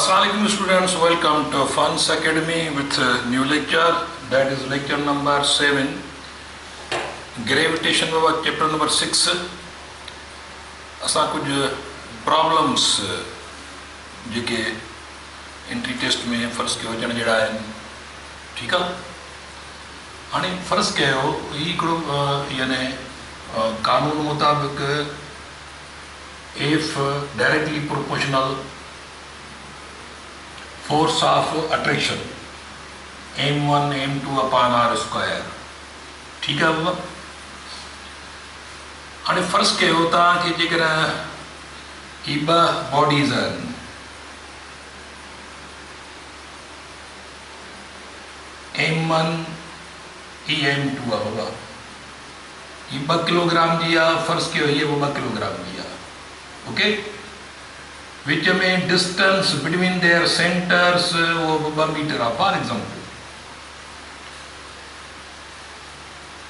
Assalamualaikum students, welcome to Funds Academy with a new lecture, that is lecture number 7, gravitation Baba chapter number 6। असां कुछ problems जेके entry taste में फर्ज़ कयो अचण जहिड़ा आहिनि, ठीकु आहे। हाणे फर्ज़ कयो ही हिकिड़ो यानी कानून मुताबिक़ if directly proportional force of attraction m1 m2 upon r square, ठीक है बाबा। हाणे फर्ज़ कयो तव्हांखे जेकर ही ॿ बॉडीज़ आहिनि, m1 ही m2 आहे बाबा, ही 2 किलोग्राम जी आहे, फर्ज़ कयो हीअ 2 किलोग्राम जी आहे, ओके। विच में डिस्टेंस बिटवीन देयर सेंटर्स वो 2 मीटर आहे फॉर एग्जाम्पल।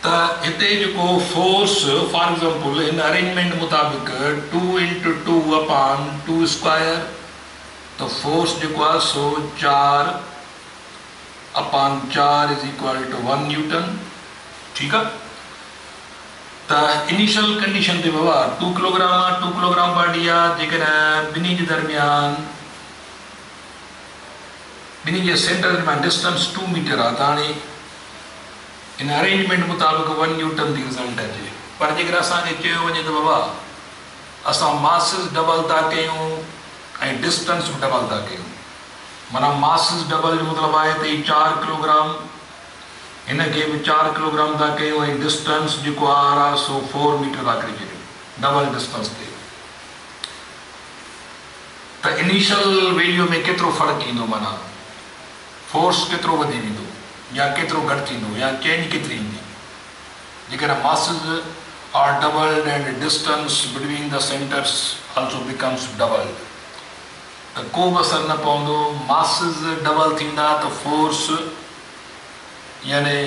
त हिते जेको force for example in arrangement मुताबिक़ 2 × 2 अपॉन 2 स्क्वायर, तो फोर्स जेको आहे सो 4 upon 4 is equal to 1 newton, ठीकु आहे। त इनिशियल कंडीशन ते बाबा 2 किलोग्राम आहे, 2 किलोग्राम बॉडी आहे, जेकर ॿिन्ही जे दरमियान ॿिन्ही जे सेंटर दरमियान डिस्टेंस 2 मीटर आहे, त हाणे इन अरेंजमेंट मुताबिक़ 1 न्यूटन थी रिज़ल्ट अचे। पर जेकर असांखे चयो वञे त बाबा असां मासिस डबल था कयूं ऐं डिस्टेंस बि डबल था कयूं, माना मासिस डबल जो मतिलबु आहे त 4 किलोग्राम, हिन खे बि 4 किलोग्राम था कयूं ऐं डिस्टेंस जेको आहे सो 4 मीटर था करे छॾियूं डबल डिस्टेंस ते। त इनिशियल वैल्यू में केतिरो फ़र्क़ु ईंदो, माना फोर्स केतिरो वधी वेंदो या केतिरो घटि थींदो या चेंज केतिरी ईंदी जेकर masses are doubled and distance between the centers also becomes doubled. त को बि असरु न पवंदो, मासिस डबल थींदा त फोर्स यानी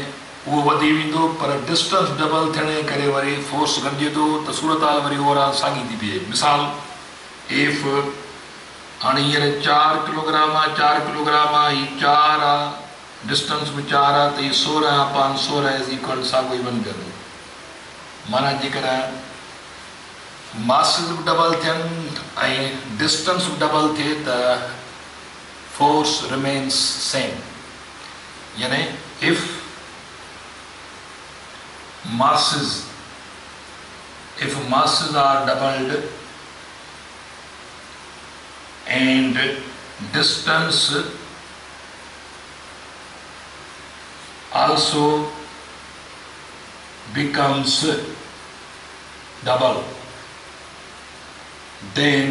उहो वधी वेंदो, पर डिस्टेंस डबल थियण जे करे वरी फोर्स घटिजे थो, त सूरत हाल वरी ओवरऑल साॻी थी बीहे। मिसाल एफ हाणे हींअर 4 किलोग्राम आहे, 4 किलोग्राम आहे, ही 4 आहे, डिस्टेंस बि 4 आहे, त ही 16 अपॉन 16 इज इक्वल साॻियो ई 1 कंदो। माना जेकर मासिस बि डबल थियनि ऐं डिस्टेंस बि डबल थिए त फोर्स रिमेन्स सेम। यानी if masses are doubled and distance also becomes double, then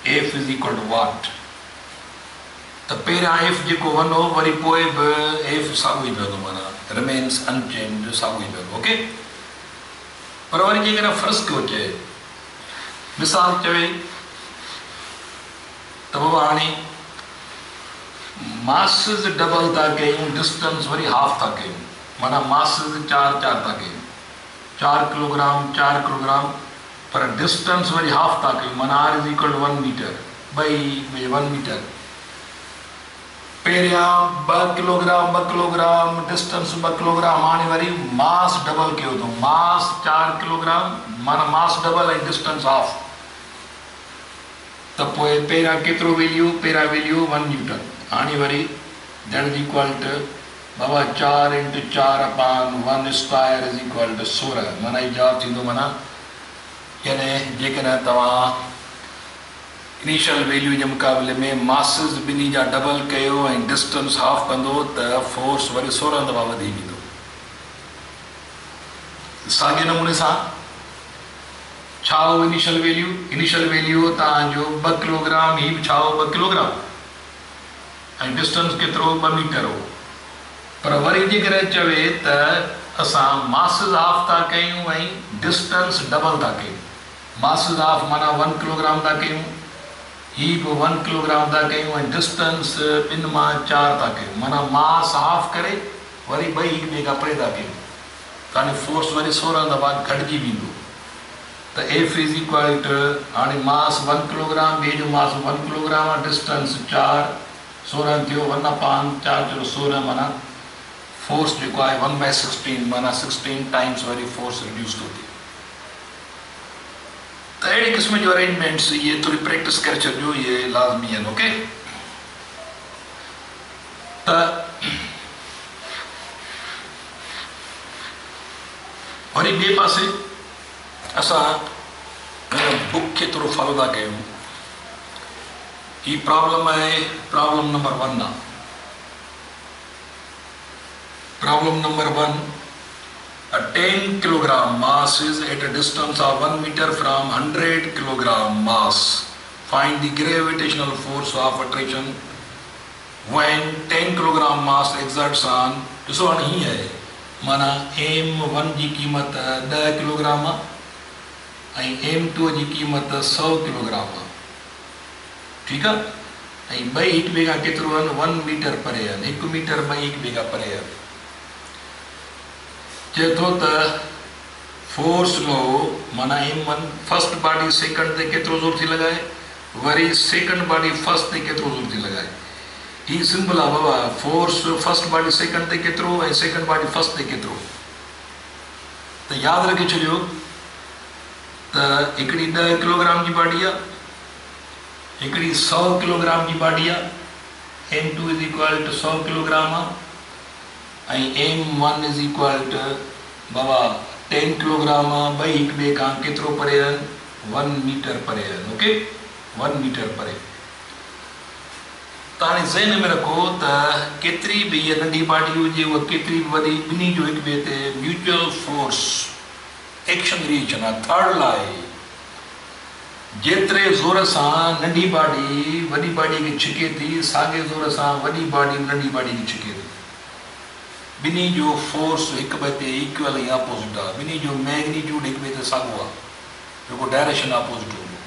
F is equal to what? त पहिरियां एफ जेको 1 हो वरी पोइ बि एफ साॻियो ई पवंदो, माना रिमेन्स अनचेंज साॻियो ई पवंदो, ओके। पर वरी जेकर फर्ज़ कयो चए, मिसाल चवे त बाबा हाणे मासिस डबल था कयूं, डिस्टेंस वरी हाफ था कयूं, माना मासिस 4 था कयूं, 4 किलोग्राम 4 किलोग्राम, पर डिस्टेंस वरी हाफ था कयूं, माना r is equal to 1 metre, ॿई में 1 मीटर। पहिरियां 2 किलोग्राम डिस्टेंस 2 किलोग्राम, हाणे वरी मास डबल कयो अथऊं, मास 4 किलोग्राम, माना मास डबल ऐं डिस्टेंस हाफ, त पोइ पहिरियां केतिरो वैल्यू, पहिरियां वैल्यू 1 न्यूटन, हाणे वरी दैट इज इक्वल टू बाबा 4 × 4 upon 1 square is equal to 16, माना ही जवाबु थींदो। माना यानी जेकॾहिं तव्हां इनिशियल वैल्यू जे मुक़ाबले में मासिस ॿिन्ही जा डबल कयो ऐं डिस्टेंस हाफ कंदो त फोर्स वरी 16 दफ़ा वधी वेंदो। साॻिए नमूने सां छा हो इनिशियल वैल्यू तव्हांजो 2 किलोग्राम, ही बि छा हो 2 किलोग्राम ऐं डिस्टेंस केतिरो 2 मीटर हो। पर वरी जेकर चवे त असां मासिस हाफ था कयूं ऐं डिस्टेंस डबल था कयूं, मासिस हाफ माना 1 किलोग्राम था कयूं, ही बि 1 किलोग्राम था कयूं ऐं डिस्टेंस 2 मां 4 था कयूं, माना मास हाफ करे वरी ॿई हिक ॿिए खां परे था कयूं, त हाणे फोर्स वरी 16 दफ़ा घटिजी वेंदो। तो F इज इक्वल टू हाणे मास 1 किलोग्राम, ॿिए जो मास 1 किलोग्राम आहे, डिस्टेंस 4 16 थियो, 1/4 जो 16 माना फोर्स जेको आहे 1/16 माना 16 टाइम्स वरी फोर्स रिड्यूस थो थिए। त अहिड़े क़िस्म जो अरेंजमेंट्स इहे थोरी प्रैक्टिस करे छॾिजो, इहे लाज़मी आहिनि। ओके, त वरी ॿिए पासे असां बुक खे थोरो फॉलो था कयूं। ही प्रॉब्लम आहे, प्रॉब्लम नंबर 1 आहे। Problem number 1, a 10 kilogram mass is at a distance of 1 meter from 100 kilogram mass. Find the gravitational force of attraction when 10 kilogram mass exerts on, ॾिसो हाणे हीअं आहे माना m1 जी क़ीमत 10 किलोग्राम आहे ऐं m2 जी क़ीमत 100 किलोग्राम आहे। ठीकु आहे, ऐं ॿई हिक ॿिए खां केतिरो आहिनि, 1 मीटर परे आहिनि, 1 मीटर ॿई हिक ॿिए खां परे आहिनि। चए थो त फोर्स लो माना m1 फर्स्ट बॉडी सेकंड ते केतिरो ज़ोर थी लॻाए, वरी सेकंड बॉडी फर्स्ट ते केतिरो ज़ोर थी लॻाए। ही सिंपल आहे बाबा, फोर्स फर्स्ट बॉडी सेकंड ते केतिरो ऐं सेकंड बॉडी फर्स्ट ते केतिरो। त यादि रखे छॾियो त हिकिड़ी 10 किलोग्राम जी बॉडी आहे, हिकिड़ी 100 किलोग्राम जी बॉडी आहे, m2 is equal two 100 kilogram आहे ऐं m1 इज इक्वल टू बाबा 10 किलोग्राम आहे। ॿई हिक ॿिए खां केतिरो परे आहिनि, 1 मीटर परे आहिनि। ओके, 1 मीटर परे। त हाणे ज़हन में रखो त केतिरी बि इहा नंढी बॉडी हुजे, उहा केतिरी बि वॾी, ॿिन्ही जो हिक ॿिए ते म्यूचुअल फोर्स एक्शन रिएक्शन आहे, थर्ड लॉ आहे। जेतिरे ज़ोर सां नंढी बॉडी वॾी बॉडी खे छिके थी, साॻे ज़ोर सां वॾी बॉडी नंढी बॉडी खे छिके थी। ॿिन्ही जो फोर्स हिक ॿिए ते इक्वल ऐं अपोज़िट आहे, ॿिन्ही जो मैग्नीट्यूड हिक ॿिए ते साॻियो आहे, जेको डायरेक्शन अपोज़िट हूंदो।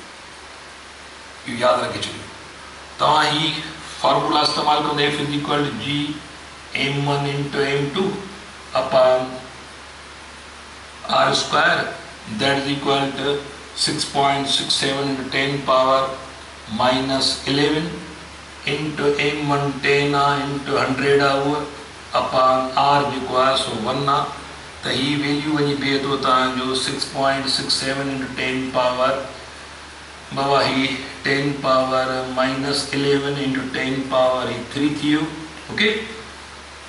इहो यादि रखे छॾियो। तव्हां ही फॉर्मूला इस्तेमालु कंदे F is equal to G m1 into m2 upon r square, that is equal to 6.67 into 10 power minus 11 into m1 10 into 100 आहे upon r जेको आहे सो 1 आहे। त ही वैल्यू वञी बीहे थो तव्हांजो 6.67 into 10 पावर बाबा ही 10 पावर माइनस 11 into 10 पावर ही 3 थी वियो। ओके,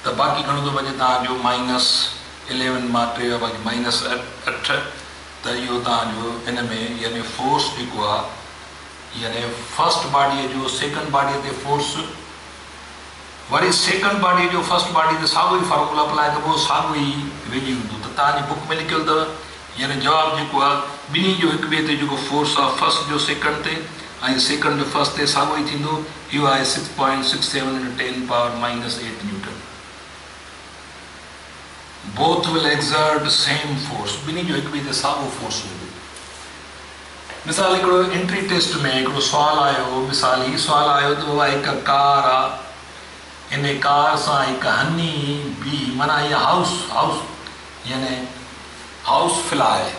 त बाक़ी घणो थो बचे तव्हांजो माइनस 11 मां 3 बाक़ी माइनस 8। त इहो तव्हांजो हिन में यानी फोर्स जेको आहे यानी फर्स्ट बॉडीअ जो सेकंड बॉडीअ ते फोर्स, वरी सेकंड बॉडी जो फर्स्ट बॉडी ते साॻियो ई फॉर्मूला अप्लाई कबो, साॻियो ई वैल्यू हूंदो। त तव्हांजी बुक में लिखियलु अथव यानी जवाबु जेको आहे ॿिन्ही जो हिक ॿिए ते जेको फोर्स आहे फर्स्ट जो सेकंड ते ऐं सेकंड जो फर्स्ट ते साॻियो ई थींदो। इहो आहे 6.67 into 10 power minus 8 newton. Both will exert same force, ॿिन्ही जो हिक ॿिए ते साॻियो फोर्स हूंदो। मिसाल हिकिड़ो एंट्री टेस्ट में हिकिड़ो सुवालु आयो, मिसाल ही सुवालु आयो त बाबा हिकु कार आहे, इन कार सां हिकु हनी बी माना इहा हाउस यानी हाउस फ्लाई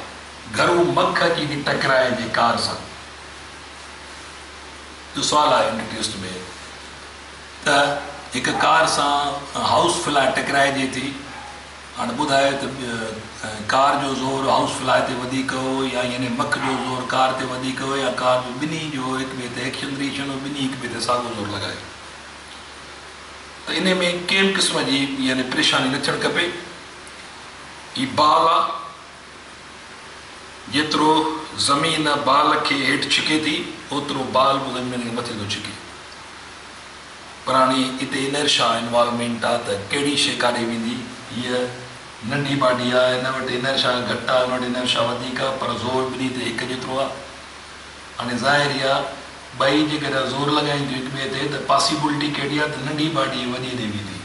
घरू मख अची थी टकराइजे कार सां। जो सुवालु आहे एंट्री टेस्ट में त हिकु कार सां हाउस फ्लाई टकराइजे थी। हाणे ॿुधायो त कार जो ज़ोर हाउस फ्लाई ते वधीक हो या यानी मख जो ज़ोर कार ते वधीक हो या कार जो ॿिन्ही जो हिक ॿिए ते एक्शन रिएक्शन हो, ॿिन्ही हिक ॿिए ते साॻियो ज़ोर लॻाए। त इन में कंहिं क़िस्म जी यानी परेशानी न थियणु खपे। ही बाल आहे, जेतिरो ज़मीन बाल खे हेठि छिके थी ओतिरो बाल बि ज़मीन खे मथे थो छिके। पर हाणे हिते इनर्शा इन्वॉल्वमेंट आहे त कहिड़ी शइ काॾे वेंदी। हीअ नंढी बॉडी आहे, हिन वटि इनर्शा घटि आहे, हिन वटि इनर्शा वधीक आहे, पर ज़ोर ॿिन्ही ते हिकु जेतिरो आहे। हाणे ज़ाहिर आहे ॿई जेकॾहिं ज़ोर लॻाइनि थियूं हिक ॿिए ते त पॉसिबिलिटी कहिड़ी आहे त नंढी बॉडी वॾी ते वेंदी।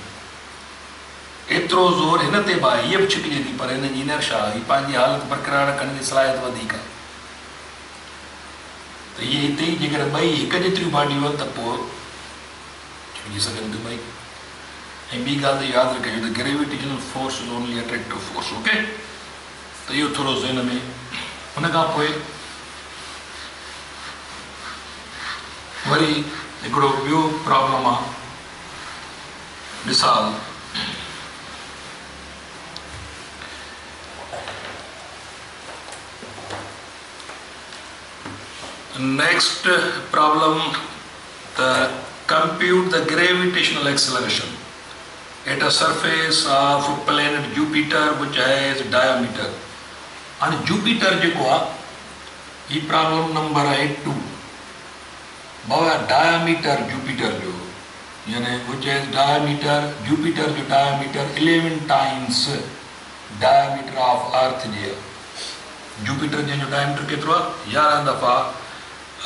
एतिरो ज़ोर हिन ते बि आहे, हीअ बि छिकिजे थी, पर हिन जी इनर्शा ही पंहिंजी हालत बरक़रार रखण जी सलाहियत वधीक आहे। त इहे हिते ई जेकॾहिं ॿई हिकु जेतिरियूं बॉडियूं आहिनि त पोइ छिकिजी सघनि थियूं ॿई। ऐं ॿी ॻाल्हि त यादि रखिजो त gravitational force is only attractive force. Okay, त इहो थोरो ज़हन में उन खां पोइ वरी हिकिड़ो ॿियो प्रॉब्लम आहे, मिसाल next problem, compute the gravitational acceleration at a surface of planet Jupiter which has diameter. And Jupiter जेको आहे, ही प्रॉब्लम नंबर आहे 2. बाबा डायमीटर जुपिटर जो, यानी which has diameter, Jupiter जो diameter 11 times diameter of Earth जे आहे. Jupiter जो diameter केतिरो आहे? 11 दफ़ा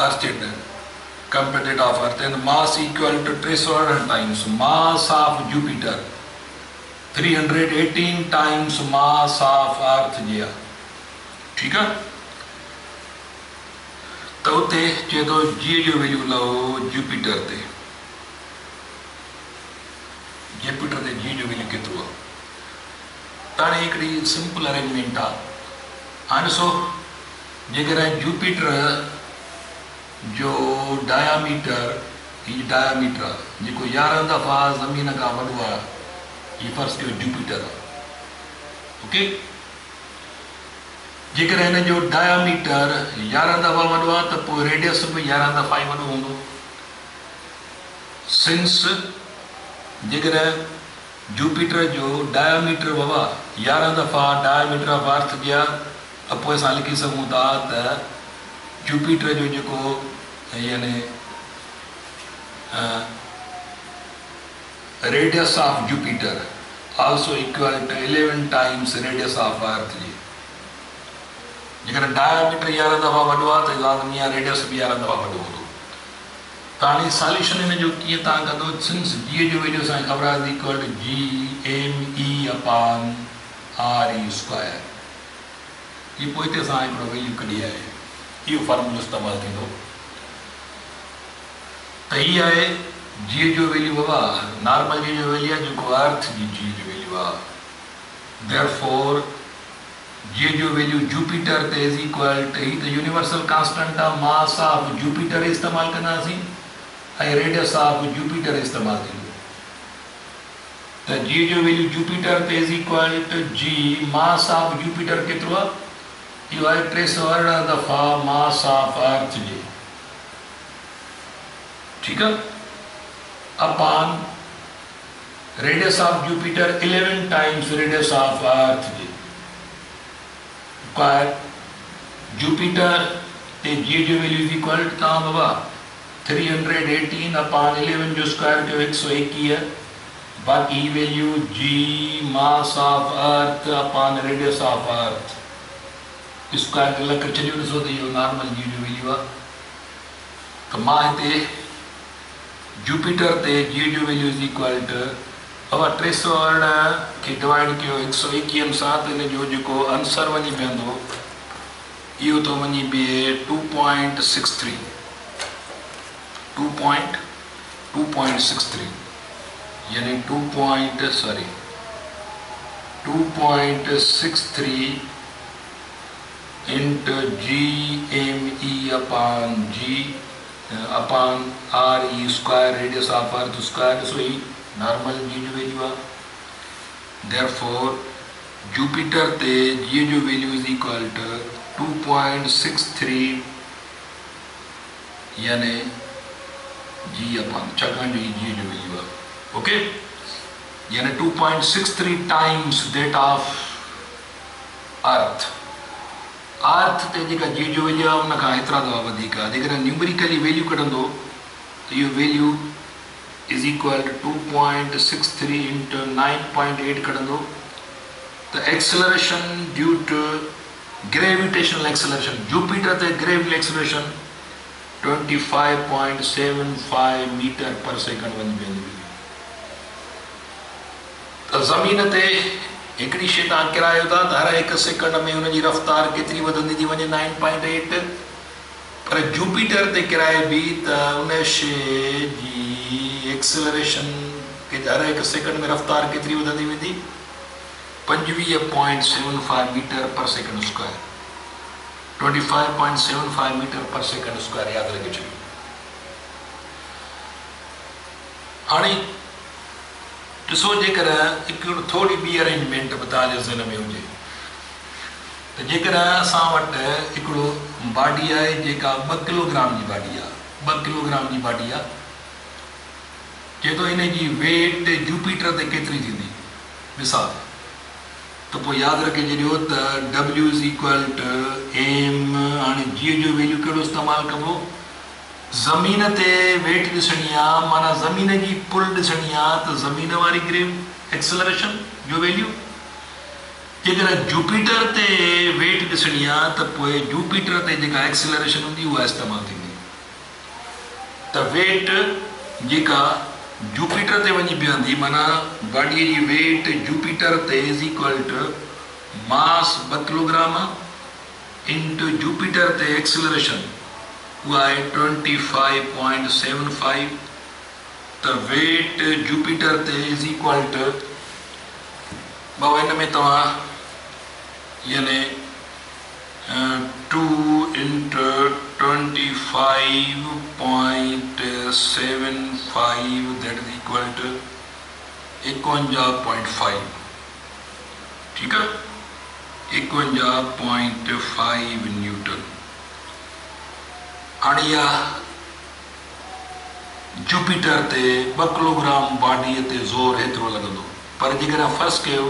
Earth compared of Earth, and mass equal to 300 times mass of Jupiter, 318 times mass of Earth जी आहे. ठीक है, तो उते चए थो जी जो वैल्यू लहो जुपिटर ते, जुपिटर ते जी जो वैल्यू केतिरो आहे. त हाणे हिकिड़ी सिंपल अरेंजमेंट आहे. हाणे ॾिसो, जेकर जुपिटर जो डायमीटर, ही डायमीटर आहे जेको 11 दफ़ा ज़मीन खां वॾो आहे, ही फर्स्ट कयो जुपिटर आहे. ओके, जेकर हिन जो डायमीटर 11 दफ़ा वॾो आहे त पोइ रेडियस बि 11 दफ़ा ई वॾो हूंदो. सिंस जेकर जुपिटर जो डायमीटर बाबा 11 दफ़ा डायमीटर ऑफ अर्थ जी आहे, त पोइ असां लिखी सघूं था त जुपिटर जो जेको यानी radius of Jupiter also equal to 11 times radius of earth जी. जेकर डायमीटर 11 दफ़ा वॾो आहे त लाज़मी आहे रेडियस बि 11 दफ़ा वॾो हूंदो. त हाणे सॉल्यूशन हिन जो कीअं तव्हां कंदो, सिंस जी जो वैल्यू असांखे ख़बर आहे इक्वल टू GME/RE². ही पोइ हिते असां हिकिड़ो वैल्यू कढी आहे, इहो फॉर्मूलो इस्तेमालु थींदो. त हीअ आहे जी जो वैल्यू बाबा, नॉर्मल जी जो वैल्यू आहे जेको अर्थ जी जी जो वैल्यू आहे. देयरफॉर जी जो वैल्यू जुपिटर ते इज इक्वल टू, ही त यूनिवर्सल कांस्टेंट आहे, मास ऑफ जुपिटर इस्तेमालु कंदासीं ऐं रेडियस ऑफ जुपिटर इस्तेमालु थींदो. त जी जो वैल्यू जुपिटर ते is equal to G mass of Jupiter केतिरो आहे, इहो आहे 318 दफ़ा मास ऑफ अर्थ जी. ठीक है, upon radius of Jupiter 11 times radius of earth जी. जुपिटर ते जी जो वैल्यू इज इक्वल टू तव्हां बाबा 318 अपॉन 11 जो स्क्वायर कयो 121, बाक़ी value G mass of earth upon radius of earth square के लग छॾियो. ॾिसो त इहो नॉर्मल जी जो वैल्यू आहे. त मां हिते जुपिटर ते जी जो वैल्यू इज इक्वल टू बाबा 318 खे डिवाइड कयो 121 सां, त हिन जो जेको आंसर वञी पवंदो इहो थो वञी बीहे 2.63, 2.63 यानी 2.63 into GME/RE², radius of earth square. So he normal G जो वैल्यू आहे. Therefore Jupiter ते G जो वैल्यू इज इक्वल टू 2.63 यानी G अपॉन, छाकाणि जो G जो वैल्यू आहे. ओके, यानी 2.63 टाइम्स दैट ऑफ अर्थ. अर्थ ते जेका जी जो वैल्यू आहे उन खां एतिरा दफ़ा वधीक आहे. जेकर न्यूमेरिकली वैल्यू कढंदो त इहो value is equal to 2.63 into 9.8 कढंदो. त acceleration due to gravitational acceleration, Jupiter ते gravitational acceleration 25.75 metre per second वञी वेंदी. त ज़मीन ते हिकिड़ी शइ तव्हां किरायो था त हर 1 सेकंड में हुनजी रफ़्तार केतिरी वधंदी थी वञे, 9.8. पर जुपिटर ते किराए बि त उन शइ जी एक्सेलरेशन हर 1 सेकंड में रफ़्तार केतिरी वधंदी वेंदी, 25.75 metre per second square. 25.75 metre per second square याद रखे छो। हाणे ॾिसो जेकर हिकु थोड़ी ॿी अरेंजमेंट बि तव्हांजे ज़हन में हुजे त जेकर असां वटि हिकिड़ो बॉडी आहे जेका 2 किलोग्राम जी बॉडी आहे, 2 किलोग्राम जी बॉडी आहे, चए थो हिन जी वेट जूपिटर ते केतिरी थींदी मिसाल, तो पोइ यादि रखे छॾियो त W = m। हाणे G जो वैल्यू कहिड़ो इस्तेमालु कबो, ज़मीन ते वेट ॾिसणी आहे, माना ज़मीन जी पुल ॾिसणी आहे त ज़मीन वारी एक्सेलरेशन जो वैल्यू, जेकर जूपिटर ते वेट ॾिसणी आहे त पोइ जूपिटर ते जेका एक्सेलरेशन हूंदी उहा इस्तेमालु थींदी। त वेट जेका जूपिटर ते वञी बीहंदी, माना बॉडीअ जी वेट जूपिटर ते = मास 2 किलोग्राम इंटू जूपिटर ते एक्सेलरेशन उहा आहे 25.75। त वेट जूपिटर ते बाबा हिन में तव्हां यानी 2 × 25.75 that is equal to 51.5। ठीक है, 51.5 न्यूटन। हाणे इहा जूपिटर ते 2 किलोग्राम बॉडीअ ते ज़ोर एतिरो लॻंदो, पर जेकर फ़र्ज़ कयो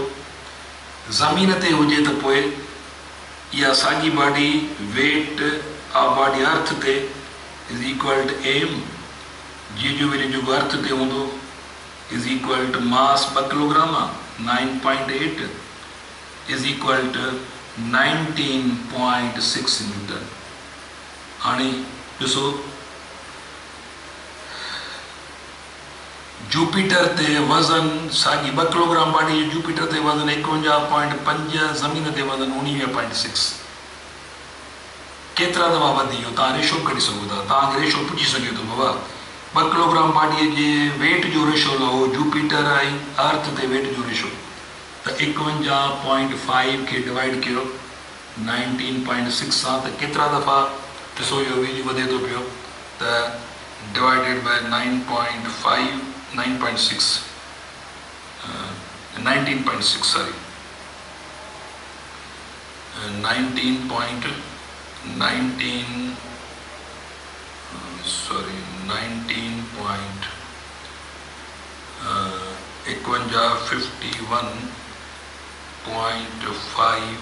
ज़मीन ते हुजे त पोइ इहा साॻी body weight of body earth ते = m। जी जो वैल्यू जेको अर्थ ते हूंदो = मास 2 किलोग्राम 9.8 = 19.6 न्यूटन। हाणे ॾिसो जूपिटर ते वज़न साॻी 2 किलोग्राम बॉडी जूपिटर ते वज़न 51.5, ज़मीन ते वज़न 19.6। केतिरा दफ़ा वधी वियो, तव्हां रेशो कढी सघो था, तव्हांखे रेशो पुछी सघे थो बाबा 2 किलोग्राम बॉडीअ जे वेट जो रेशो लहो जूपिटर ऐं अर्थ ते वेट जो रेशो, त 51.5 खे डिवाइड कयो 19.6 सां, त केतिरा दफ़ा ॾिसो इहो वैल्यू वधे थो पियो, त divided by 19.6 sorry 51.5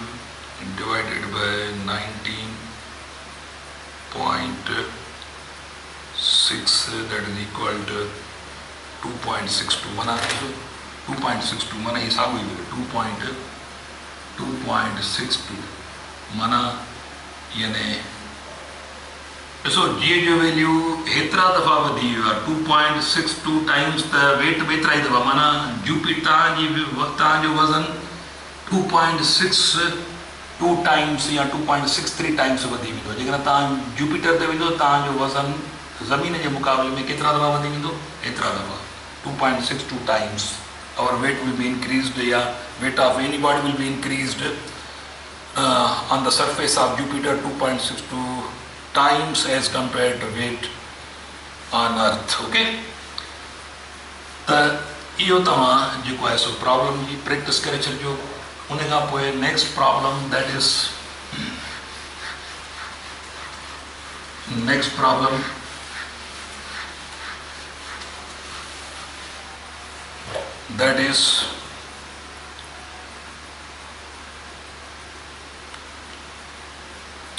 divided by 19.6 that is equal to 2.62। माना 2.62 माना हिसाब ही 2.62 माना यानी ॾिसो जी जो वैल्यू हेतिरा दफ़ा वधी वियो आहे 2.62 टाइम्स, त वेट बि एतिरा ई दफ़ा, माना तव्हांजो वज़न 2.62 टाइम्स या 2.63 टाइम्स वधी वेंदो। जेकर तव्हां जूपिटर ते वेंदो तव्हांजो वज़न ज़मीन जे मुक़ाबले में केतिरा दफ़ा वधी वेंदो, एतिरा दफ़ा 2.62 times. our weight will be increased, या weight of anybody will be increased on the surface of Jupiter 2.62 times as compared to weight on Earth। okay, त इहो तव्हां जेको आहे सो प्रॉब्लम जी प्रैक्टिस करे छॾिजो। उन खां पोइ next problem that is that is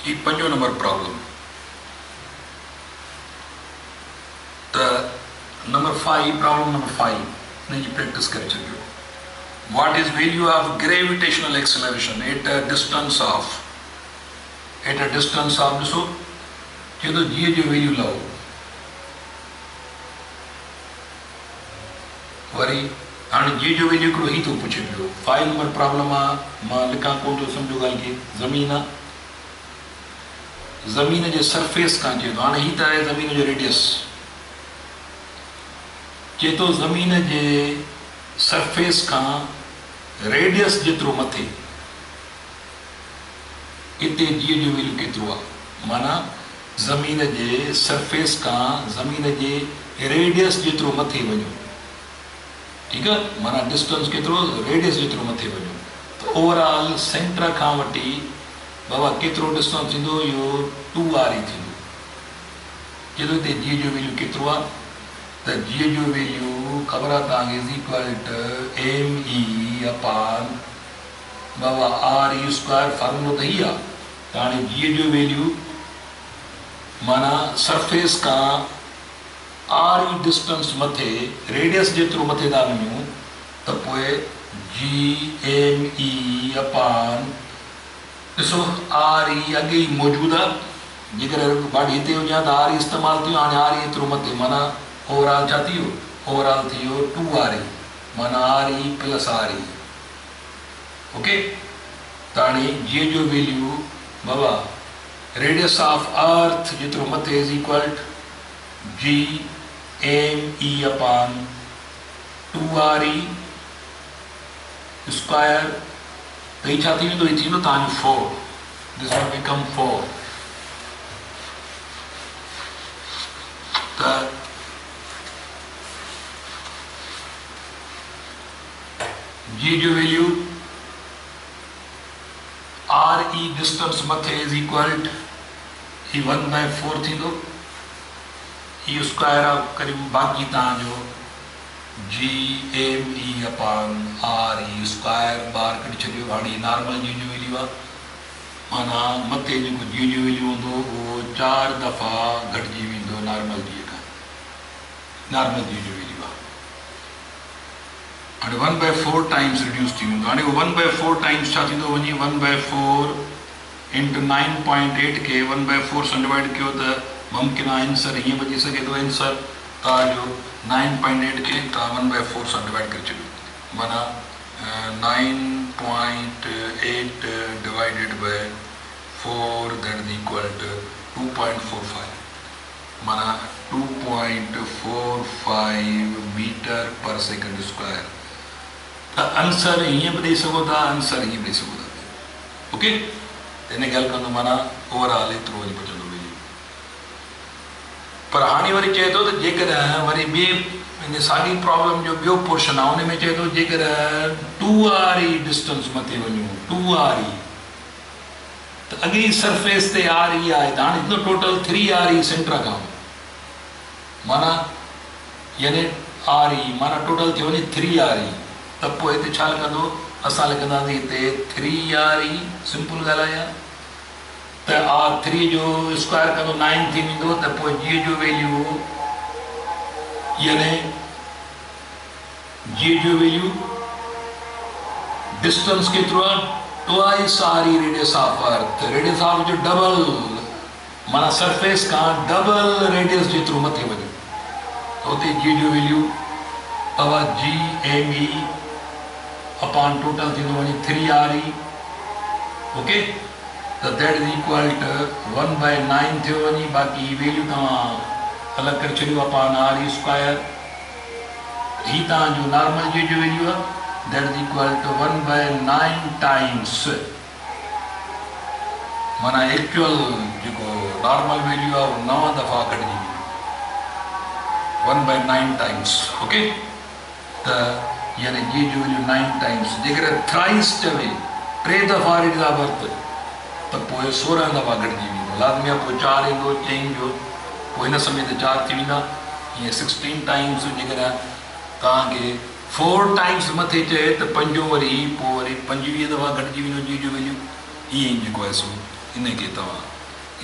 ये 5 नंबर प्रॉब्लम। तो नंबर 5 प्रॉब्लम नंबर 5 ने जी प्रैक्टिस करे छॾियो। What is value of gravitational acceleration at a distance of ॾिसो चए तो जी जो वैल्यू लहो, वरी हाणे जी जो वैल्यू हिकिड़ो ही थो पुछे पियो। 5 नंबर प्रॉब्लम आहे, मां लिखां कोन थो सम्झो ॻाल्हि खे। ज़मीन आहे, ज़मीन जे सरफेस खां चए थो, हाणे ही त आहे ज़मीन जो रेडियस, चए थो ज़मीन जे सरफेस खां रेडियस जेतिरो मथे इतने जी जो वैल्यू केतिरो आहे माना ज़मीन जे सरफेस का ज़मीन जे रेडियस जेतिरो मथे वञो ठीक है माना डिस्टेंस केतिरो रेडियस जेतिरो मथे वञो तो ओवरऑल सेंटर खां वठी बाबा केतिरो डिस्टेंस थींदो इहो 2r थींदो जेतो हिते जी जो वैल्यू केतिरो आहे त जी जो वैल्यू ख़बर आहे तव्हांखे is equal to me upon बाबा r स्क्वायर फार्मूलो त ही आहे त हाणे जी जो वैल्यू माना सरफेस का r डिस्टेंस मथे रेडियस जेतिरो मथे था वञूं त पोइ GME अपॉन ॾिसो r अॻे ई मौजूदु आहे जेकर बाडी हिते हुजे त r इस्तेमालु थियो हाणे r एतिरो मथे माना ओवरऑल छा थी वियो ओवरऑल थी वियो 2r माना r प्लस r ओके त हाणे g जो वैल्यू बाबा रेडियस ऑफ अर्थ जितरो मथे is equal GME upon 2re square तो ये छा थी वेंदो ये थी वेंदो तव्हांजो 4 दिस विल बिकम 4 त G जो वैल्यू RE डिस्टेंस मथे इज इक्वल ही 1/4 थींदो ई स्क्वायर ऑफ करीब बाकी तव्हांजो GME upon RE square bar कढी छॾियो हाणे नॉर्मल जी जो वैल्यू आहे माना मथे जेको जी जो वैल्यू हूंदो उहो 4 दफ़ा घटिजी वेंदो नॉर्मल जी खां नॉर्मल जी जो वैल्यू आहे हाणे 1/4 टाइम्स रिड्यूस थी वेंदो हाणे 1/4 टाइम्स छा थींदो वञी 1/4 इंटू 9.8 के 1/4 सां डिवाइड कयो त मुमकिन आहे आंसर हीअं बची सघे थो आंसर तव्हांजो 9.8 खे तव्हां 1/4 सां डिवाइड करे छॾियो माना 9.8 divided by 4 that is equal to 2.45 माना 2.45 मीटर पर सेकंड स्क्वायर त आंसर हीअं बि ॾेई सघो था आंसर हीअं बि ॾेई सघो था ओके हिन ॻाल्हि कंदो माना ओवरऑल एतिरो वरी बचंदो पर हाणे वरी चए थो त जेकॾहिं वरी ॿिए साॻी प्रॉब्लम जो ॿियो पोर्शन आहे हुन में चए थो जेकर 2re डिस्टेंस मथे वञूं 2re त अॻी सरफेस ते re आहे त हाणे हिते टोटल 3re सेंटर खां माना यानी re माना टोटल थी वञे 3re त पोइ हिते छा लिखंदो असां लिखंदासीं हिते 3re सिंपल ॻाल्हि आहे त r3 जो स्क्वायर कंदो 9 थी वेंदो त पोइ g जो वैल्यू यानी g जो वैल्यू डिस्टेंस केतिरो आहे twice re radius of earth radius of जो डबल माना सरफेस खां डबल रेडियस जेतिरो मथे वञे त हुते g जो वैल्यू अवा GME अपॉन टोटल थींदो वञे 3re ओके तो दैट इज इक्वल टू 1/9 थियो वञी बाक़ी वैल्यू तव्हां अलॻि करे छॾियो अपॉन re स्क्वायर ही तव्हांजो नॉर्मल जी जो वैल्यू आहे that is equal to 1/9 times माना एक्चुअल जेको नॉर्मल वैल्यू आहे उहो 9 दफ़ा घटिजी वेंदी 1/9 टाइम्स ओके त यानी जी जो वैल्यू 9 टाइम्स जेकर थ्राइस चवे 3 दफ़ा रेडियस ऑफ अर्थ तो पोइ 16 दफ़ा घटिजी वेंदो लाज़मी आहे पोइ 4 ईंदो चेंज जो पोइ हिन समय ते 4 थी वेंदा हीअं 16 टाइम्स जेकर तव्हांखे 4 टाइम्स मथे चए त पंजो वरी पोइ वरी 25 दफ़ा घटिजी वेंदो जी जो वैल्यू ईअं ई जेको आहे सो इनखे तव्हां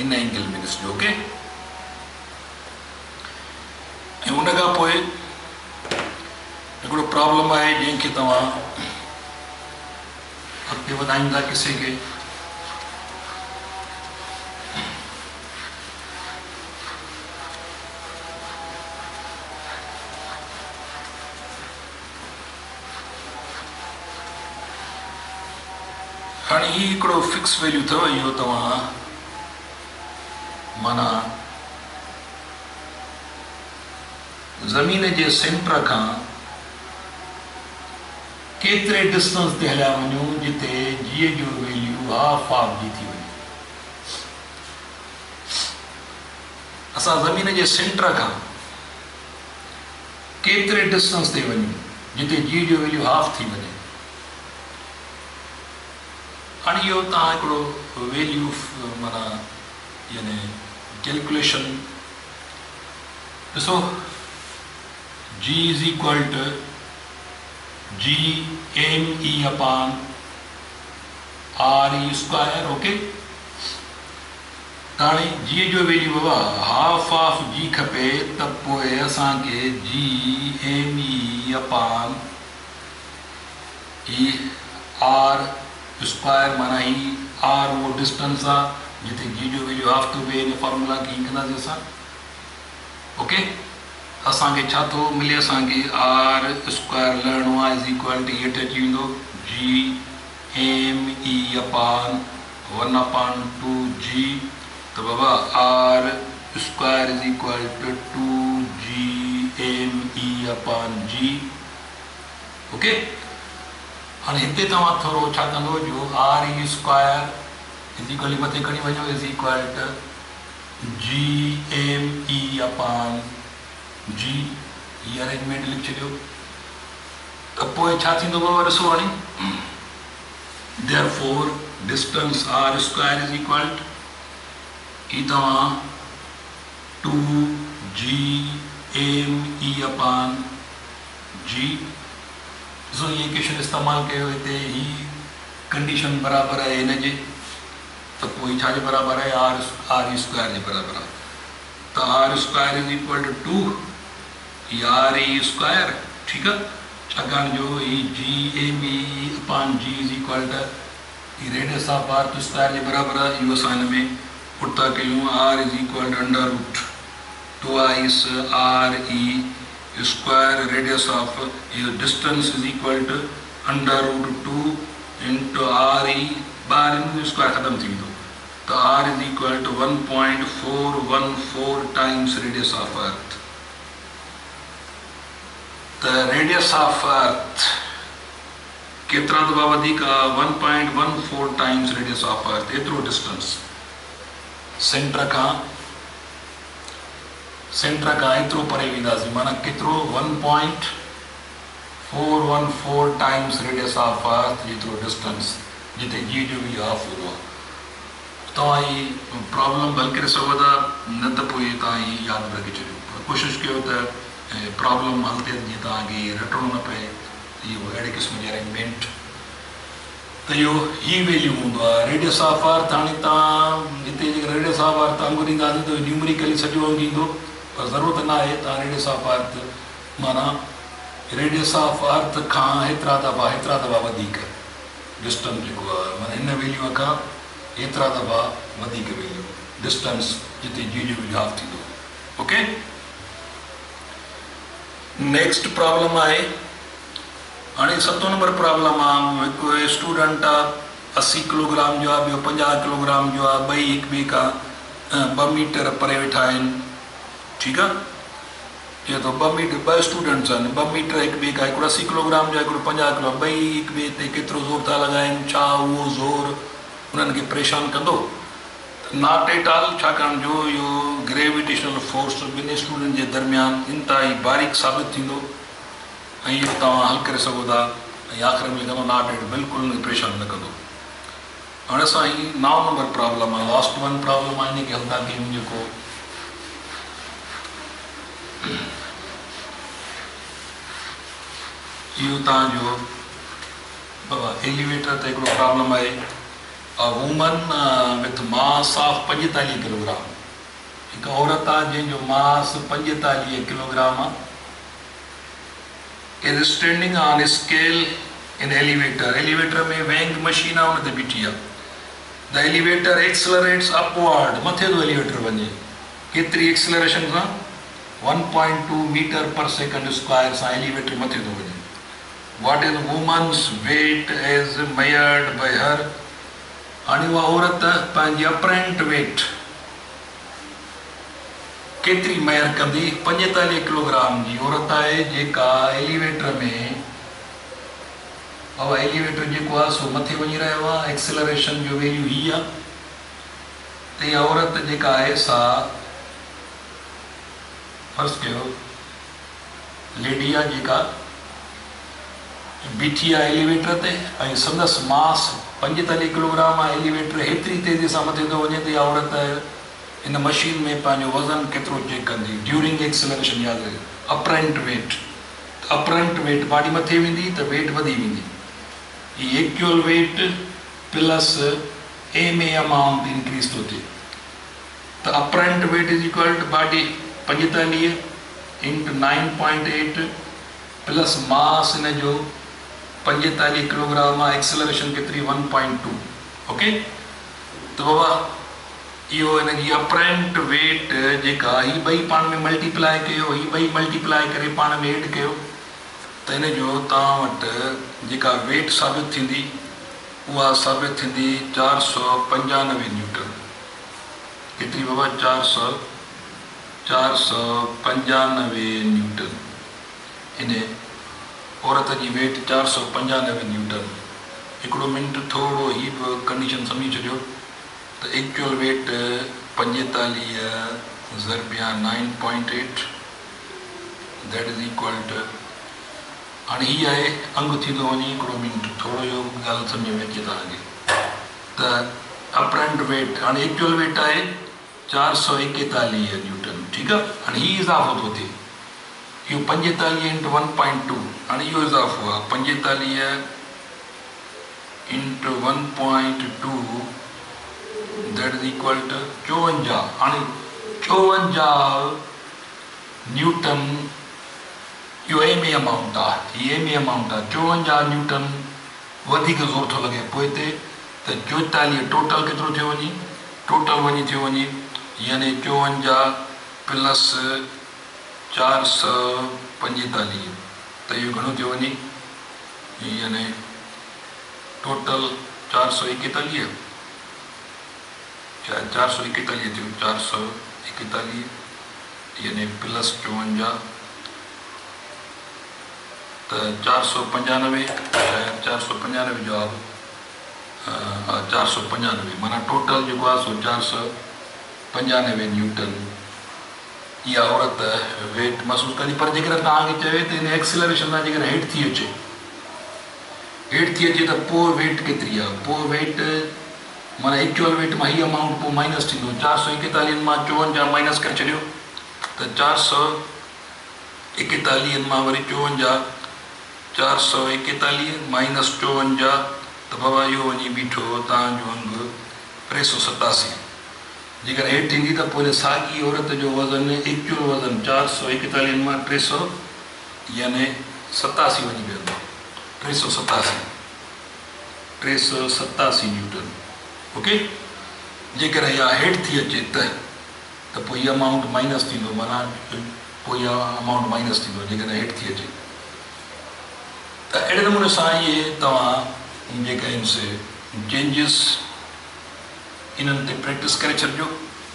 इन एंगल में ॾिसिजो ओके ऐं उन खां पोइ हिकिड़ो प्रॉब्लम आहे जंहिंखे तव्हां अॻिते वधाईंदा किसे खे हाणे ही हिकिड़ो फिक्स वैल्यू अथव इहो तव्हां माना ज़मीन जे सेंटर खां केतिरे डिस्टेंस ते हलिया वञूं जिते जी जो वैल्यू हाफ ऑफ जी थी वञे असां ज़मीन जे सेंटर खां केतिरे डिस्टेंस ते वञूं जिते जी जो वैल्यू हाफ थी वञे। हाणे इहो तव्हां हिकिड़ो वैल्यू माना यानी कैलकुलेशन ॾिसो, g is equal to g M e upon R E square. Okay, हाणे जी जो वैल्यू बाबा हाफ ऑफ जी खपे त पोइ असांखे g M e upon e R square माना ही आर वो डिस्टेंस आहे जिते जी जो वैल्यू हाफ थो थिए, इन फॉर्मूला खे कंदासीं असां। ओके, असांखे छा थो मिले, असांखे आर स्क्वायर लहणो आहे इज़ इक्वल टू हेठि अची वेंदो जी एम ई अपॉन 1/2 जी, तो बाबा R square is equal to 2 GME upon g. Okay, हाँ हिते तव्हां थोरो छा कंदो जो R E square is equal मथे खणी वञो is equal to GME upon g, ही अरेंजमेंट लिखी छॾियो त पोइ छा थींदो बाबा ॾिसो हाणे, therefore distance r square is equal to ही तव्हां 2GME अपॉन जी। ॾिसो ये इक्वेशन इस्तेमालु कयो हिते, ही कंडीशन बराबरि आहे हिन जे, त पोइ छा जे बराबरि आहे आर ई स्क्वायर जे बराबरि आहे, त R square is equal to 2 ही आर ई स्क्वायर। ठीकु आहे, छाकाणि जो ही GME upon G is equal to ही रेडियस ऑफ आर्क स्क्वायर जे बराबरि आहे। इहो असां हिन में पुटता कयूं, R is equal to under root twice R E square radius of distance is equal to under root 2 into R E, ॿार इन स्क्वायर ख़तम थी वेंदो, त R is equal to 1.414 times radius of earth. त रेडियस ऑफ अर्थ केतिरा दफ़ा वधीक आहे, 1.14 टाइम्स रेडियस ऑफ अर्थ, एतिरो डिस्टेंस सेंटर खां एतिरो परे वेंदासीं, माना केतिरो 1.414 टाइम्स रेडियस ऑफ अर्थ जेतिरो डिस्टेंस जिते जी जो बि हाफ हूंदो आहे। तव्हां ही प्रॉब्लम हल करे सघो था, न त पोइ तव्हां ही यादि रखी छॾियो, कोशिशि कयो त प्रॉब्लम हल थिए जीअं तव्हांखे रटणो न पए, इहो अहिड़े क़िस्म जी अरेंजमेंट। त इहो ही वैल्यू हूंदो आहे रेडियस ऑफ अर्थ। हाणे तव्हां हिते जेके रेडियस ऑफ अर्थ अंगु ॾींदासीं त न्यूमरिकली सॼो अंगु ईंदो, पर ज़रूरत न आहे तव्हां रेडियस ऑफ अर्थ माना रेडियस ऑफ अर्थ खां हेतिरा दफ़ा वधीक डिस्टेंस जेको आहे, माना हिन वैल्यूअ खां हेतिरा दफ़ा वधीक वैल्यू डिस्टेंस जिते जी जो बि हाफ थींदो। ओके, नेक्स्ट प्रॉब्लम आहे, हाणे 7 नंबर प्रॉब्लम आहे, हिकु स्टूडेंट आहे 80 किलोग्राम जो आहे, ॿियो 50 किलोग्राम जो आहे, ॿई हिक ॿिए खां 2 मीटर परे वेठा आहिनि। ठीकु आहे, चए थो 2 स्टूडेंट्स आहिनि, 2 मीटर हिक ॿिए खां, हिकिड़ो 80 किलोग्राम जो आहे, हिकिड़ो 50 किलो, ॿई हिक ॿिए ते केतिरो ज़ोर था लॻाइनि, छा उहो ज़ोर उन्हनि खे परेशान कंदो, नॉट एट ऑल, छाकाणि जो इहो ग्रेविटेशनल फोर्स ॿिन्ही स्टूडेंट जे दरमियान इंतिहाई बारीक साबित थींदो ऐं इहो तव्हां हल करे सघो था, ऐं आख़िर में लिखंदो नॉट एट, बिल्कुलु परेशान न कंदो। हाणे असां ही 9 नंबर प्रॉब्लम आहे, लास्ट वन प्रॉब्लम आहे, इनखे हल था कयूं। जेको इहो तव्हांजो बाबा एलिवेटर ते हिकिड़ो प्रॉब्लम आहे, a woman with mass of 45 kilogram, हिकु औरत आहे जंहिंजो मास 45 किलोग्राम आहे, is standing on scale in elevator. Elevator में वेंग मशीन आहे, हुन ते बीठी आहे। द एलिवेटर एक्सलरेट्स अपवर्ड, मथे थो एलिवेटर वञे, केतिरी एक्सलरेशन सां, 1.2 मीटर पर सेकेंड स्क्वायर सां एलिवेटर मथे थो वञे। What is woman's weight as measured by her, हाणे उहा औरत पंहिंजी अपरेंट वेट केतिरी मेयर कंदी, 45 किलोग्राम जी औरत आहे जेका एलिवेटर में, बाबा एलिवेटर जेको आहे सो मथे वञी रहियो आहे, एक्सेलरेशन जो वैल्यू ही आहे, त इहा औरत जेका आहे सा फर्ज़ कयो लेडी आहे जेका बीठी आहे एलिवेटर ते ऐं संदसि मास 45 किलोग्राम आहे। एलिवेटर हेतिरी तेज़ी सां मथे थो वञे त औरत इन मशीन में पंहिंजो वज़न केतिरो चेक कंदी ड्यूरिंग एक्सेलरेशन। यादि रखो apparent weight, apparent weight body मथे वेंदी त वेट वधी वेंदी। ही actual weight plus M A amount increase थो थिए त apparent weight is equal to body 45 into 9.8 plus mass इन जो 45 किलोग्राम आहे। एक्सेलरेशन केतिरी 1.2। ओके त बाबा इहो इन जी अपरेंट वेट जेका ही ॿई पाण में मल्टीप्लाई कयो, ही ॿई मल्टीप्लाई करे पाण में एड कयो त इन जो तव्हां वटि जेका वेट साबित थींदी उहा साबित थींदी 495 न्यूटन। केतिरी बाबा 495 न्यूटन। इन औरत जी वेट 495 न्यूटन। हिकिड़ो मिनट थोरो ही बि कंडीशन सम्झी छॾियो त एक्चुअल वेट 45 ज़रबिया 9.8 दैट इज़ इक्वल टू। हाणे हीअ आहे अंग थींदो वञे। हिकिड़ो मिनट थोरो इहो ॻाल्हि सम्झ में अचे तव्हांखे त अपरेंट वेट हाणे एक्चुअल वेट आहे 441 न्यूटन। ठीकु आहे। हाणे हीउ इज़ाफ़ो थो थिए इहो 45 इंटू 1.2। हाणे इहो इज़ाफ़ो आहे 45 into 1.2 that is equal to 54। हाणे 54 न्यूटन इहो एम ए अमाउंट आहे। हीअ एम ए अमाउंट आहे 54 न्यूटन वधीक ज़ोर थो लॻे पोइ हिते त 44 टोटल केतिरो थियो वञे, टोटल वञी थियो वञे यानी 54 प्लस 445 त इहो घणो थियो वञे यानी टोटल 441 शायदि 441 थियो 441 यानी प्लस 54 त 495 शायदि 495 जवाब 495 माना टोटल जेको आहे सो 495 न्यूटन इहा औरत वेट महसूसु कंदी। पर जेकर तव्हांखे चवे त हिन एक्सेलरेशन सां जेकर हेठि थी अचे त पोइ वेट केतिरी आहे। पोइ वेट माना एक्चुअल वेट मां हीअ अमाउंट पोइ माइनस थींदो 441 मां 54 माइनस करे छॾियो त 441 मां वरी 54 441 माइनस 54 त बाबा इहो वञी बीठो तव्हांजो अंग 387। जेकर हेठि थींदी त पोइ साॻी औरत जो वज़न एक्चुअल वज़न 441 मां 300 यानी 87 वञी वेंदो 387 न्यूटन। ओके जेकर इहा हेठि थी अचे त पोइ इहा अमाउंट माइनस थींदो माना पोइ इहा अमाउंट माइनस थींदो जेकर हेठि थी अचे त अहिड़े नमूने सां इहे तव्हां जेके आहिनि से चेंजिस इन्हनि ते प्रैक्टिस करे छॾिजो त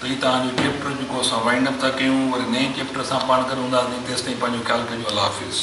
हीउ तव्हांजो चैप्टर जेको असां वाइंड अप था कयूं वरी नए चैप्टर सां पाण करे हूंदासीं तेसिताईं पंहिंजो ख़्यालु कजो। अल्लाह हाफ़िज़।